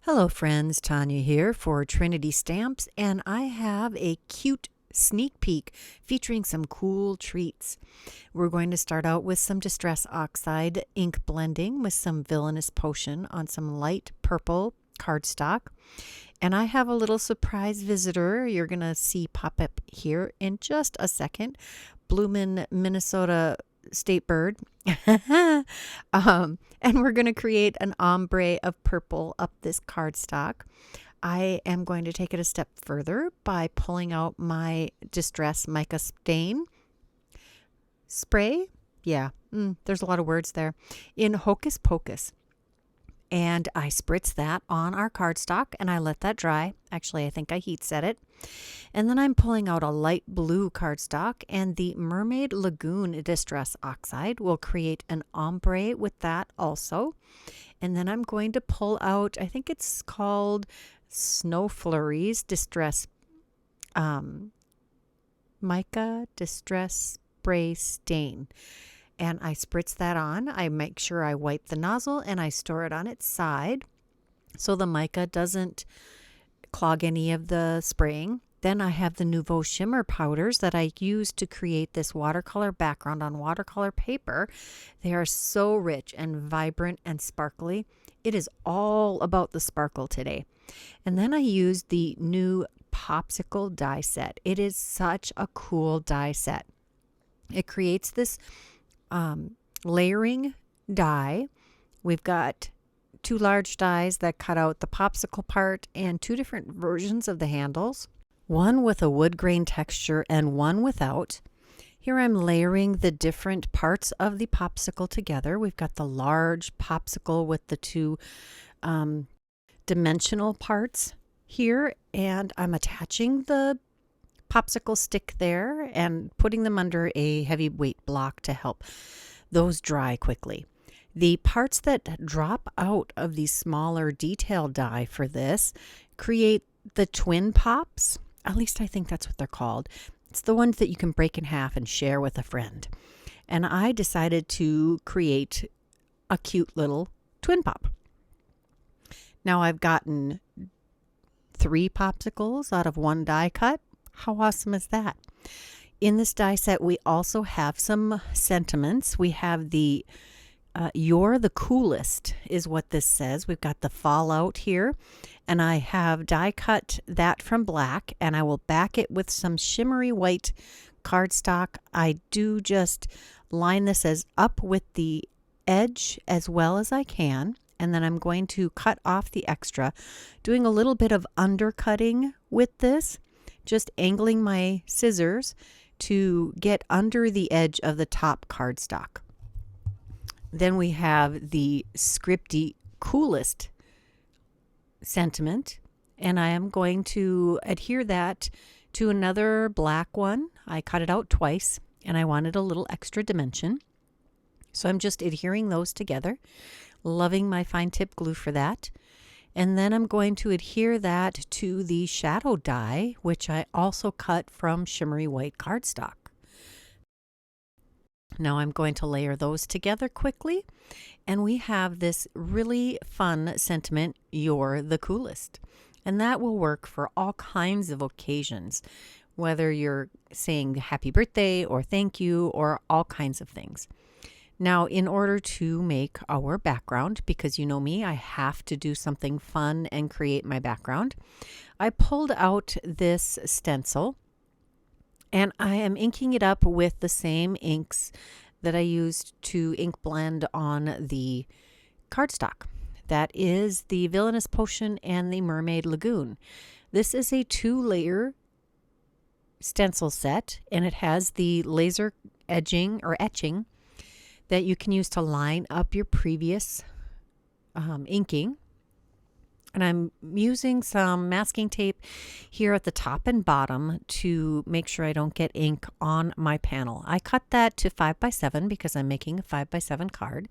Hello friends, Tanya here for Trinity Stamps, and I have a cute sneak peek featuring some cool treats. We're going to start out with some Distress Oxide ink blending with some Villainous Potion on some light purple cardstock. And I have a little surprise visitor you're going to see pop up here in just a second. Bloomin' Minnesota state bird. And we're going to create an ombre of purple up this cardstock. I am going to take it a step further by pulling out my Distress Mica Stain spray. Yeah, there's a lot of words there. In Hocus Pocus. And I spritz that on our cardstock and I let that dry. Actually, I think I heat set it. And then I'm pulling out a light blue cardstock, and the Mermaid Lagoon Distress Oxide will create an ombre with that also. And then I'm going to pull out, I think it's called Snow Flurries Distress Mica Distress Spray Stain. And I spritz that on. I make sure I wipe the nozzle and I store it on its side so the mica doesn't clog any of the spraying. Then I have the Nouveau Shimmer powders that I use to create this watercolor background on watercolor paper. They are so rich and vibrant and sparkly. It is all about the sparkle today. And then I use the new Popsicle die set. It is such a cool die set. It creates this layering die. We've got two large dies that cut out the popsicle part and two different versions of the handles, one with a wood grain texture and one without. Here I'm layering the different parts of the popsicle together. We've got the large popsicle with the two dimensional parts here, and I'm attaching the popsicle stick there and putting them under a heavyweight block to help those dry quickly. The parts that drop out of the smaller detail die for this create the twin pops. At least I think that's what they're called. It's the ones that you can break in half and share with a friend. And I decided to create a cute little twin pop. Now I've gotten 3 popsicles out of one die cut. How awesome is that? In this die set, we also have some sentiments. We have the You're the Coolest is what this says. We've got the Fallout here, and I have die cut that from black, and I will back it with some shimmery white cardstock. I do just line this as up with the edge as well as I can, and then I'm going to cut off the extra, doing a little bit of undercutting with this. Just angling my scissors to get under the edge of the top cardstock. Then we have the Scripty Coolest sentiment, and I am going to adhere that to another black one. I cut it out twice, and I wanted a little extra dimension. So I'm just adhering those together, loving my fine tip glue for that. And then I'm going to adhere that to the shadow die, which I also cut from shimmery white cardstock. Now I'm going to layer those together quickly. And we have this really fun sentiment, You're the Coolest. And that will work for all kinds of occasions, whether you're saying happy birthday or thank you or all kinds of things. Now, in order to make our background, because you know me, I have to do something fun and create my background, I pulled out this stencil, and I am inking it up with the same inks that I used to ink blend on the cardstock. That is the Villainous Potion and the Mermaid Lagoon. This is a 2-layer stencil set, and it has the laser edging or etching that you can use to line up your previous inking. And I'm using some masking tape here at the top and bottom to make sure I don't get ink on my panel. I cut that to 5x7 because I'm making a 5x7 card.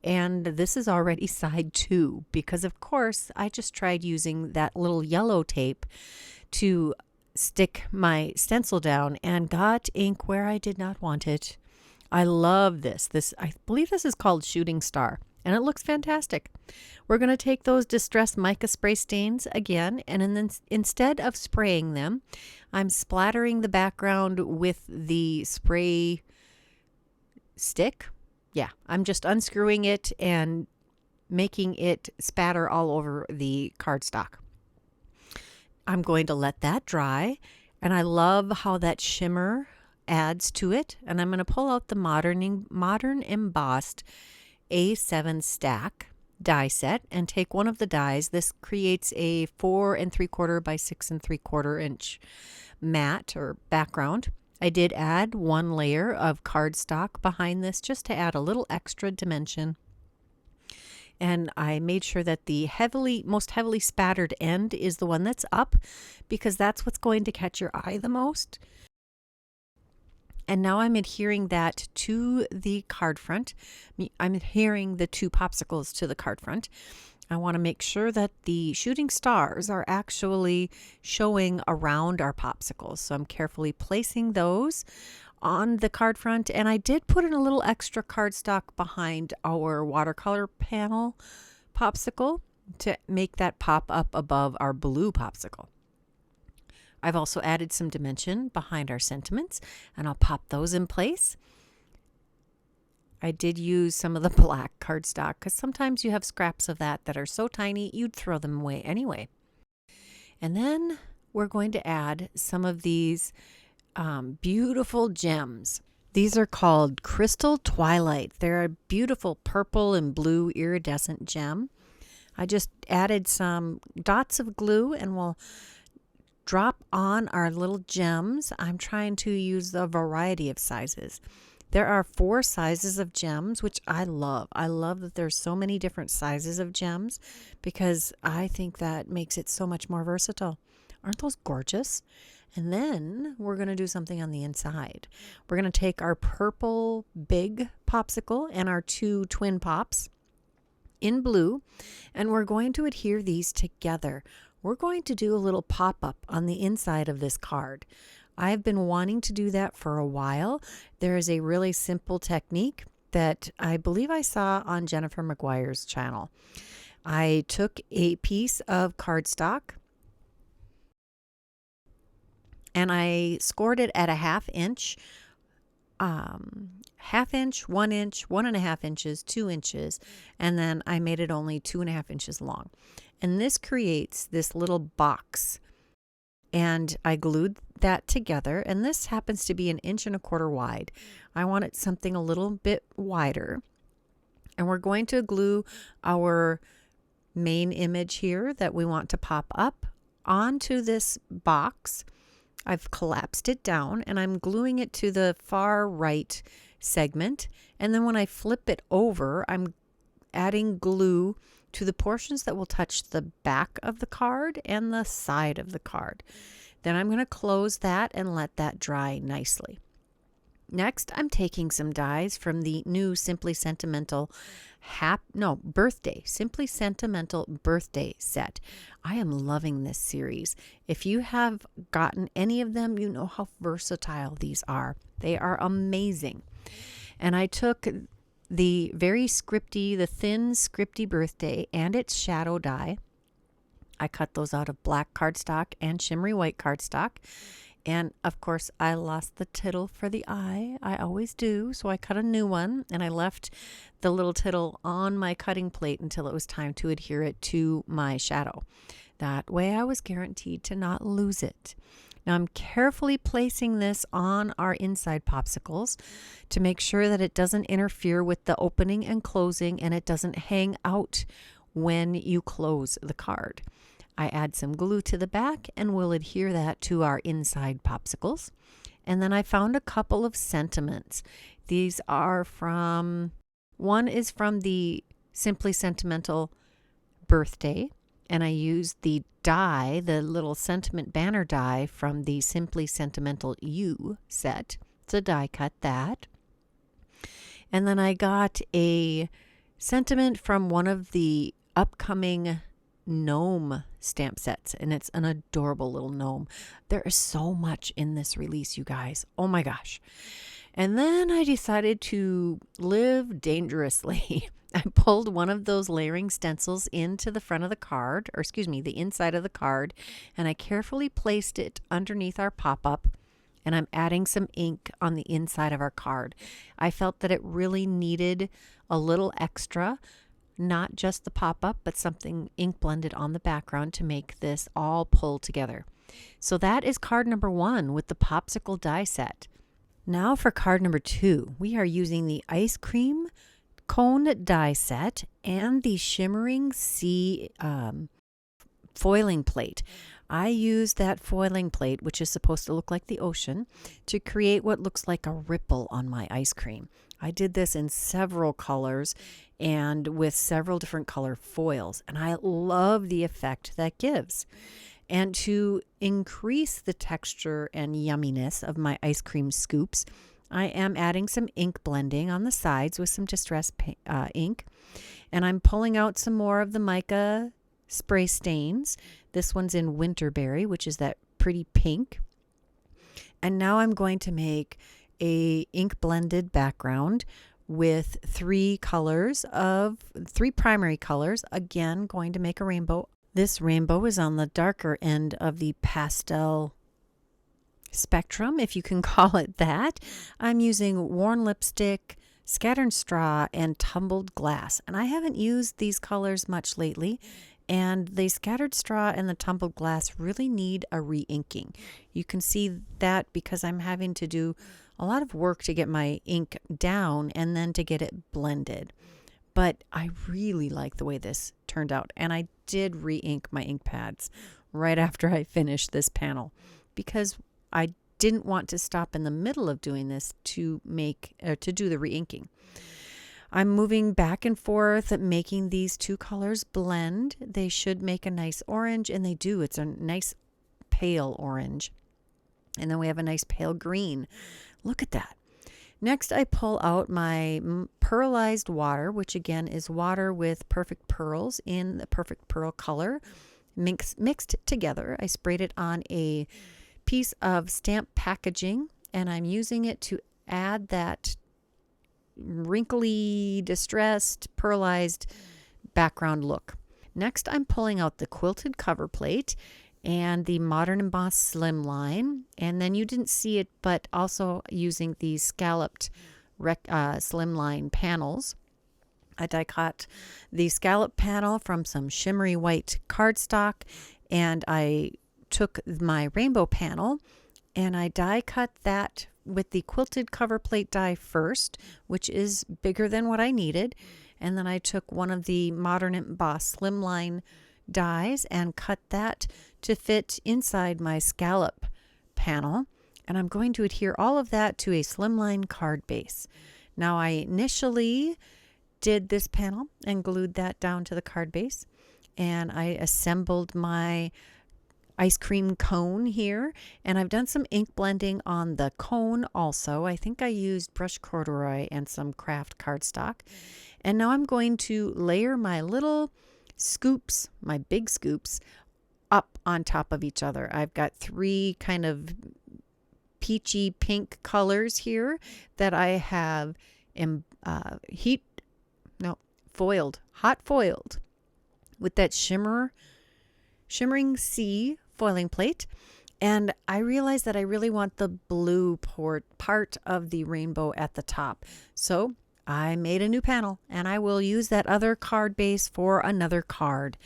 And this is already side 2 because, of course, I just tried using that little yellow tape to stick my stencil down and got ink where I did not want it. I love this. I believe this is called Shooting Star. and it looks fantastic. We're going to take those distressed mica spray stains again, and then instead of spraying them, I'm splattering the background with the spray stick. Yeah, I'm just unscrewing it and making it spatter all over the cardstock. I'm going to let that dry, and I love how that shimmer adds to it. And I'm going to pull out the modern embossed A7 stack die set and take one of the dies. This creates a 4 3/4 by 6 3/4 inch mat or background. I did add one layer of cardstock behind this just to add a little extra dimension. And I made sure that the most heavily spattered end is the one that's up, because that's what's going to catch your eye the most. And now I'm adhering that to the card front. I'm adhering the 2 popsicles to the card front. I want to make sure that the shooting stars are actually showing around our popsicles. So I'm carefully placing those on the card front, and I did put in a little extra cardstock behind our watercolor panel popsicle to make that pop up above our blue popsicle. I've also added some dimension behind our sentiments, and I'll pop those in place. I did use some of the black cardstock because sometimes you have scraps of that are so tiny you'd throw them away anyway. And then we're going to add some of these beautiful gems. These are called Crystal Twilight. They're a beautiful purple and blue iridescent gem. I just added some dots of glue and we'll drop on our little gems. I'm trying to use a variety of sizes. There are 4 sizes of gems, which I love. I love that there's so many different sizes of gems because I think that makes it so much more versatile. Aren't those gorgeous? And then we're going to do something on the inside. We're going to take our purple big popsicle and our 2 twin pops in blue, and we're going to adhere these together. We're going to do a little pop-up on the inside of this card. I've been wanting to do that for a while. There is a really simple technique that I believe I saw on Jennifer McGuire's channel. I took a piece of cardstock and I scored it at a 1/2 inch, 1/2 inch, 1 inch, 1.5 inches, 2 inches, and then I made it only 2.5 inches long. And this creates this little box. And I glued that together, and this happens to be 1 1/4 inches wide. I wanted something a little bit wider. And we're going to glue our main image here that we want to pop up onto this box. I've collapsed it down and I'm gluing it to the far right segment. And then when I flip it over, I'm adding glue to the portions that will touch the back of the card and the side of the card. Then I'm going to close that and let that dry nicely. Next, I'm taking some dies from the new Simply Sentimental Simply Sentimental birthday set. I am loving this series. If you have gotten any of them, you know how versatile these are. They are amazing. And I took the thin scripty birthday and its shadow die. I cut those out of black cardstock and shimmery white cardstock. And of course, I lost the tittle for the eye. I always do. So I cut a new one and I left the little tittle on my cutting plate until it was time to adhere it to my shadow. That way I was guaranteed to not lose it. Now I'm carefully placing this on our inside popsicles to make sure that it doesn't interfere with the opening and closing and it doesn't hang out when you close the card. I add some glue to the back and we'll adhere that to our inside popsicles. And then I found a couple of sentiments. These are one is from the Simply Sentimental birthday, and I used the die, the little sentiment banner die from the Simply Sentimental U set. So die cut that. And then I got a sentiment from one of the upcoming gnome stamp sets, and it's an adorable little gnome. There is so much in this release, you guys. Oh my gosh. And then I decided to live dangerously. I pulled one of those layering stencils into the front of the card, or excuse me, the inside of the card, and I carefully placed it underneath our pop-up, and I'm adding some ink on the inside of our card. I felt that it really needed a little extra, not just the pop-up, but something ink blended on the background to make this all pull together. So that is card number 1 with the Popsicle die set. Now for card number 2, we are using the ice cream cone die set and the Shimmering Sea foiling plate. I used that foiling plate, which is supposed to look like the ocean, to create what looks like a ripple on my ice cream. I did this in several colors and with several different color foils, and I love the effect that gives. And to increase the texture and yumminess of my ice cream scoops, I am adding some ink blending on the sides with some distress ink, and I'm pulling out some more of the mica spray stains. This one's in Winterberry, which is that pretty pink. And now I'm going to make a ink blended background with 3 primary colors. Again, going to make a rainbow. This rainbow is on the darker end of the pastel spectrum, if you can call it that. I'm using worn lipstick, scattered straw, and tumbled glass. And I haven't used these colors much lately. And the scattered straw and the tumbled glass really need a re-inking. You can see that because I'm having to do a lot of work to get my ink down and then to get it blended. But I really like the way this turned out. And I did re-ink my ink pads right after I finished this panel because I didn't want to stop in the middle of doing this to do the re-inking. I'm moving back and forth, making these 2 colors blend. They should make a nice orange, and they do. It's a nice pale orange. And then we have a nice pale green. Look at that. Next, I pull out my pearlized water, which again is water with perfect pearls in the perfect pearl color, mixed together. I sprayed it on a piece of stamp packaging, and I'm using it to add that wrinkly, distressed, pearlized background look. Next, I'm pulling out the quilted cover plate and the Modern Embossed Slimline, and then you didn't see it, but also using the Scalloped Slimline panels. I die cut the scallop panel from some shimmery white cardstock, and I took my rainbow panel and I die cut that with the quilted cover plate die first, which is bigger than what I needed. And then I took one of the Modern Embossed Slimline dies and cut that to fit inside my scallop panel. And I'm going to adhere all of that to a Slimline card base. Now I initially did this panel and glued that down to the card base, and I assembled my ice cream cone here, and I've done some ink blending on the cone also. I think I used brushed corduroy and some craft cardstock. And now I'm going to layer my little scoops, my big scoops, up on top of each other. I've got 3 kind of peachy pink colors here that I have hot foiled with that Shimmering Sea foiling plate. And I realized that I really want the blue part of the rainbow at the top. So I made a new panel, and I will use that other card base for another card.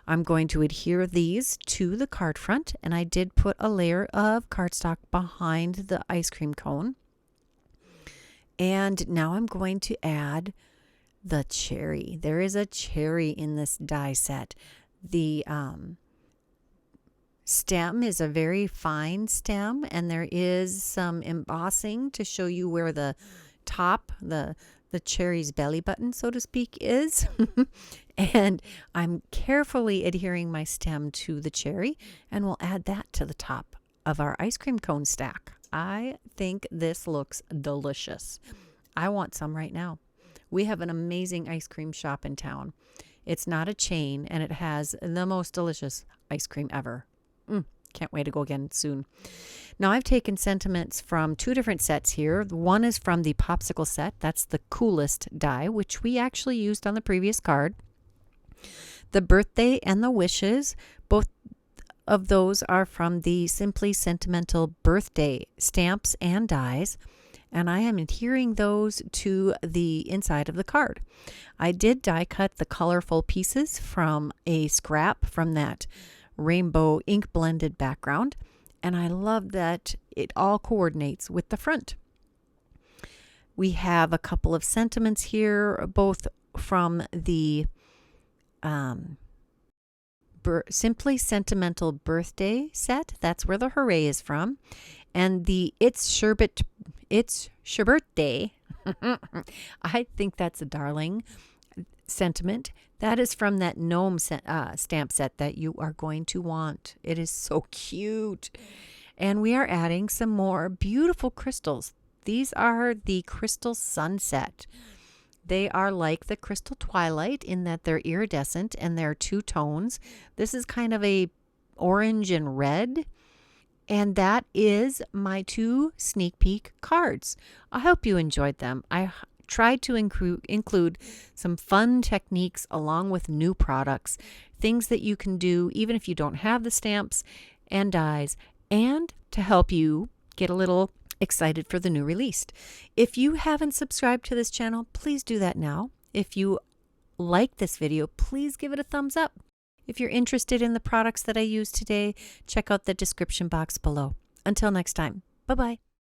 I'm going to adhere these to the card front, and I did put a layer of cardstock behind the ice cream cone. And now I'm going to add the cherry. There is a cherry in this die set. The stem is a very fine stem, and there is some embossing to show you where the top, the cherry's belly button, so to speak, is. And I'm carefully adhering my stem to the cherry, and we'll add that to the top of our ice cream cone stack. I think this looks delicious. I want some right now. We have an amazing ice cream shop in town. It's not a chain, and it has the most delicious ice cream ever. Can't wait to go again soon. Now I've taken sentiments from 2 different sets here. One is from the Popsicle set. That's the coolest die, which we actually used on the previous card. The birthday and the wishes, both of those are from the Simply Sentimental birthday stamps and dies, and I am adhering those to the inside of the card. I did die cut the colorful pieces from a scrap from that rainbow ink blended background, and I love that it all coordinates with the front. We have a couple of sentiments here, both from the Simply Sentimental birthday set. That's where the hooray is from. And the It's Your Birthday. I think that's a darling sentiment. That is from that gnome stamp set that you are going to want. It is so cute. And we are adding some more beautiful crystals. These are the Crystal Sunset. They are like the Crystal Twilight in that they're iridescent and they're 2 tones. This is kind of a orange and red. And that is my 2 sneak peek cards. I hope you enjoyed them. I tried to include some fun techniques along with new products, things that you can do even if you don't have the stamps and dies, and to help you get a little excited for the new release. If you haven't subscribed to this channel, please do that now. If you like this video, please give it a thumbs up. If you're interested in the products that I used today, check out the description box below. Until next time, bye-bye.